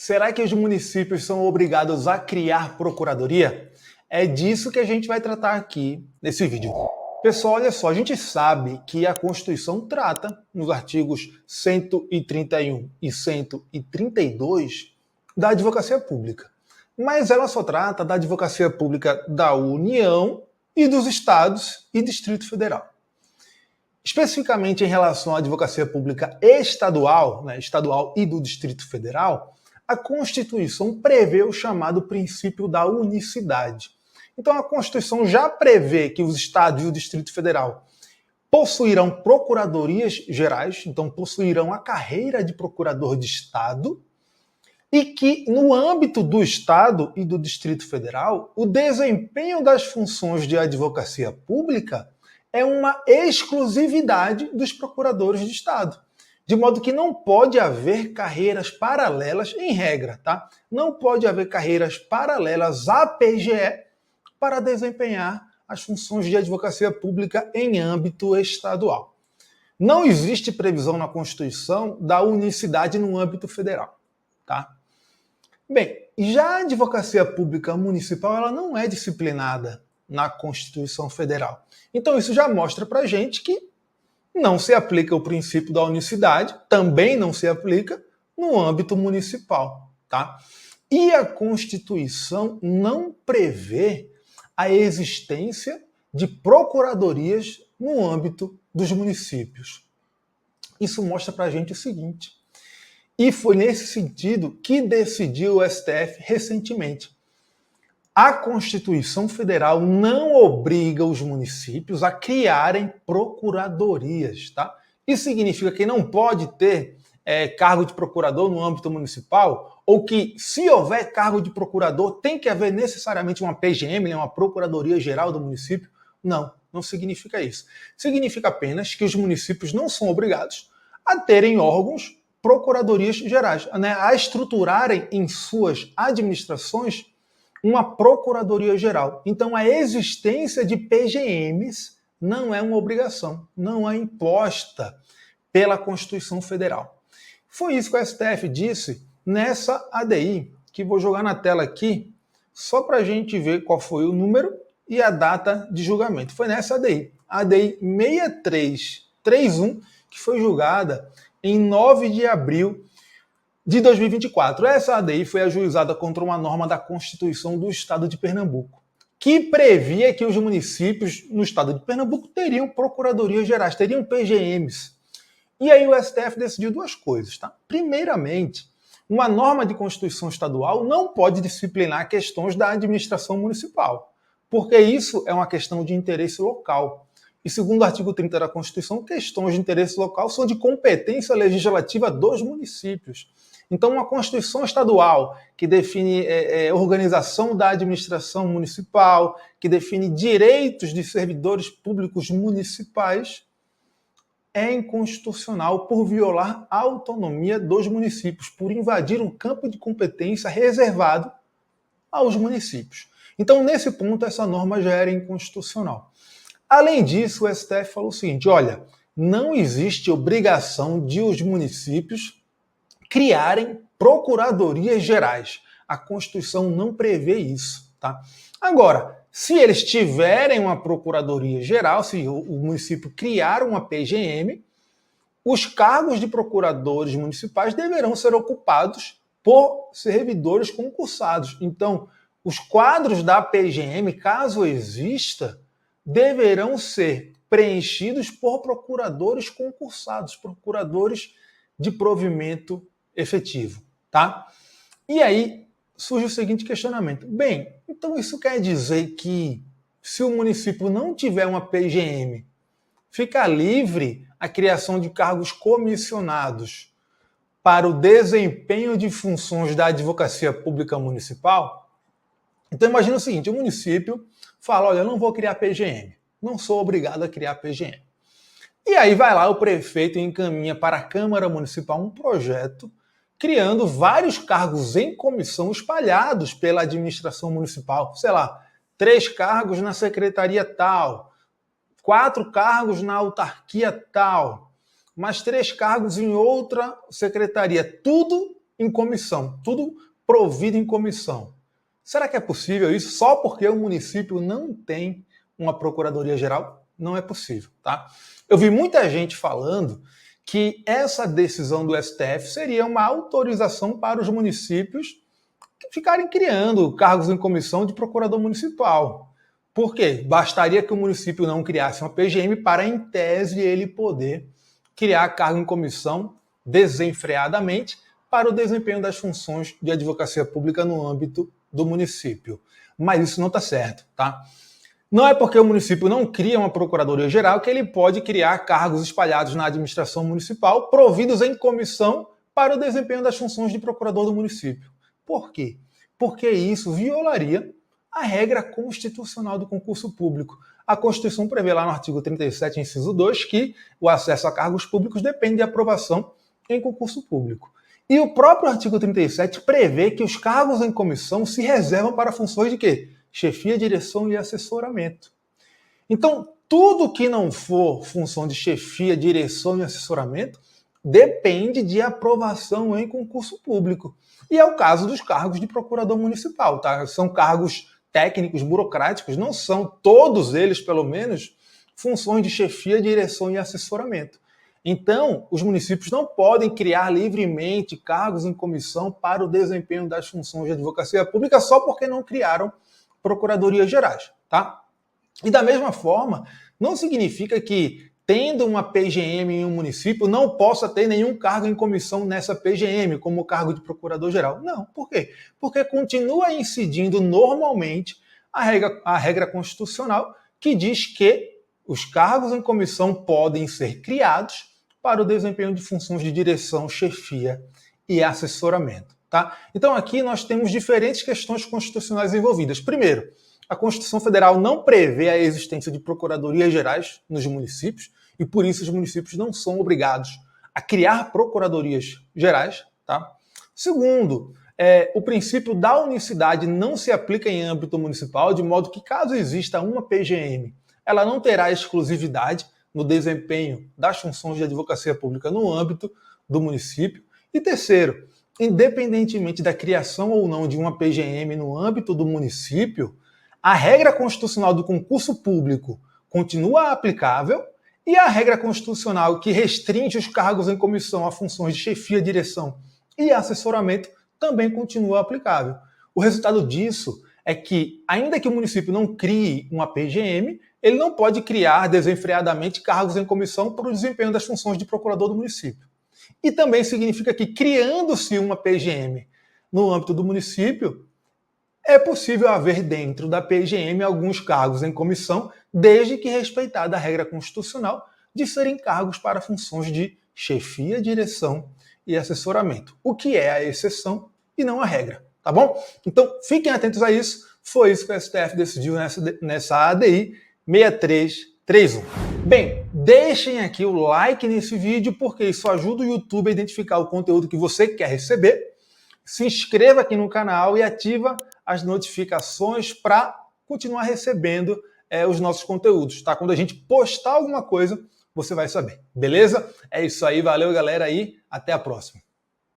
Será que os municípios são obrigados a criar procuradoria? É disso que a gente vai tratar aqui nesse vídeo. Pessoal, olha só, a gente sabe que a Constituição trata, nos artigos 131 e 132, da advocacia pública. Mas ela só trata da advocacia pública da União e dos estados e Distrito Federal. Especificamente em relação à advocacia pública estadual, estadual e do Distrito Federal, a Constituição prevê o chamado princípio da unicidade. Então a Constituição já prevê que os estados e o Distrito Federal possuirão procuradorias gerais, então possuirão a carreira de procurador de estado, e que no âmbito do estado e do Distrito Federal, o desempenho das funções de advocacia pública é uma exclusividade dos procuradores de estado. De modo que não pode haver carreiras paralelas, em regra, tá? Não pode haver carreiras paralelas à PGE para desempenhar as funções de advocacia pública em âmbito estadual. Não existe previsão na Constituição da unicidade no âmbito federal, tá? Bem, já a advocacia pública municipal ela não é disciplinada na Constituição Federal. Então isso já mostra pra gente que não se aplica o princípio da unicidade, também não se aplica no âmbito municipal, tá? E a Constituição não prevê a existência de procuradorias no âmbito dos municípios. Isso mostra pra gente o seguinte, e foi nesse sentido que decidiu o STF recentemente. A Constituição Federal não obriga os municípios a criarem procuradorias, tá? Isso significa que não pode ter cargo de procurador no âmbito municipal, ou que, se houver cargo de procurador, tem que haver necessariamente uma PGM, uma Procuradoria Geral do município. Não, não significa isso. Significa apenas que os municípios não são obrigados a terem órgãos, procuradorias gerais, a estruturarem em suas administrações uma Procuradoria Geral. Então, a existência de PGMs não é uma obrigação, não é imposta pela Constituição Federal. Foi isso que o STF disse nessa ADI, que vou jogar na tela aqui, só para a gente ver qual foi o número e a data de julgamento. Foi nessa ADI, ADI 6331, que foi julgada em 9 de abril de 2024. Essa ADI foi ajuizada contra uma norma da Constituição do Estado de Pernambuco, que previa que os municípios no Estado de Pernambuco teriam procuradorias gerais, teriam PGMs. E aí o STF decidiu duas coisas, tá? Primeiramente, uma norma de Constituição estadual não pode disciplinar questões da administração municipal, porque isso é uma questão de interesse local. E segundo o artigo 30 da Constituição, questões de interesse local são de competência legislativa dos municípios. Então, uma Constituição estadual que define organização da administração municipal, que define direitos de servidores públicos municipais, é inconstitucional por violar a autonomia dos municípios, por invadir um campo de competência reservado aos municípios. Então, nesse ponto, essa norma já era inconstitucional. Além disso, o STF falou o seguinte, olha, não existe obrigação de os municípios criarem procuradorias gerais. A Constituição não prevê isso, tá? Agora, se eles tiverem uma procuradoria geral, se o município criar uma PGM, os cargos de procuradores municipais deverão ser ocupados por servidores concursados. Então, os quadros da PGM, caso exista, deverão ser preenchidos por procuradores concursados, procuradores de provimento efetivo, tá? E aí surge o seguinte questionamento. Bem, então isso quer dizer que se o município não tiver uma PGM, fica livre a criação de cargos comissionados para o desempenho de funções da advocacia pública municipal? Então imagina o seguinte, o município fala, olha, eu não vou criar PGM, não sou obrigado a criar PGM. E aí vai lá o prefeito e encaminha para a Câmara Municipal um projeto criando vários cargos em comissão espalhados pela administração municipal. Sei lá, 3 cargos na secretaria tal, 4 cargos na autarquia tal, mais 3 cargos em outra secretaria. Tudo em comissão, tudo provido em comissão. Será que é possível isso só porque o município não tem uma procuradoria-geral? Não é possível, tá? Eu vi muita gente falando que essa decisão do STF seria uma autorização para os municípios ficarem criando cargos em comissão de procurador municipal. Por quê? Bastaria que o município não criasse uma PGM para, em tese, ele poder criar cargo em comissão desenfreadamente para o desempenho das funções de advocacia pública no âmbito do município. Mas isso não está certo, tá? Não é porque o município não cria uma procuradoria-geral que ele pode criar cargos espalhados na administração municipal providos em comissão para o desempenho das funções de procurador do município. Por quê? Porque isso violaria a regra constitucional do concurso público. A Constituição prevê lá no artigo 37, inciso 2, que o acesso a cargos públicos depende de aprovação em concurso público. E o próprio artigo 37 prevê que os cargos em comissão se reservam para funções de quê? Chefia, direção e assessoramento. Então, tudo que não for função de chefia, direção e assessoramento depende de aprovação em concurso público. E é o caso dos cargos de procurador municipal, tá? São cargos técnicos, burocráticos, não são todos eles, pelo menos, funções de chefia, direção e assessoramento. Então, os municípios não podem criar livremente cargos em comissão para o desempenho das funções de advocacia pública só porque não criaram procuradorias gerais, tá? E da mesma forma, não significa que, tendo uma PGM em um município, não possa ter nenhum cargo em comissão nessa PGM, como o cargo de procurador-geral. Não, por quê? Porque continua incidindo normalmente a regra constitucional que diz que os cargos em comissão podem ser criados para o desempenho de funções de direção, chefia e assessoramento. Tá? Então aqui nós temos diferentes questões constitucionais envolvidas. Primeiro, a Constituição Federal não prevê a existência de procuradorias gerais nos municípios e por isso os municípios não são obrigados a criar procuradorias gerais. Tá? Segundo, o princípio da unicidade não se aplica em âmbito municipal, de modo que caso exista uma PGM, ela não terá exclusividade no desempenho das funções de advocacia pública no âmbito do município. E terceiro, independentemente da criação ou não de uma PGM no âmbito do município, a regra constitucional do concurso público continua aplicável e a regra constitucional que restringe os cargos em comissão a funções de chefia, direção e assessoramento também continua aplicável. O resultado disso é que, ainda que o município não crie uma PGM, ele não pode criar desenfreadamente cargos em comissão para o desempenho das funções de procurador do município. E também significa que, criando-se uma PGM no âmbito do município, é possível haver dentro da PGM alguns cargos em comissão, desde que respeitada a regra constitucional de serem cargos para funções de chefia, direção e assessoramento, o que é a exceção e não a regra, tá bom? Então, fiquem atentos a isso. Foi isso que o STF decidiu nessa ADI 6331. Bem, deixem aqui o like nesse vídeo, porque isso ajuda o YouTube a identificar o conteúdo que você quer receber. Se inscreva aqui no canal e ativa as notificações para continuar recebendo os nossos conteúdos, tá? Quando a gente postar alguma coisa, você vai saber, beleza? É isso aí, valeu galera aí, até a próxima.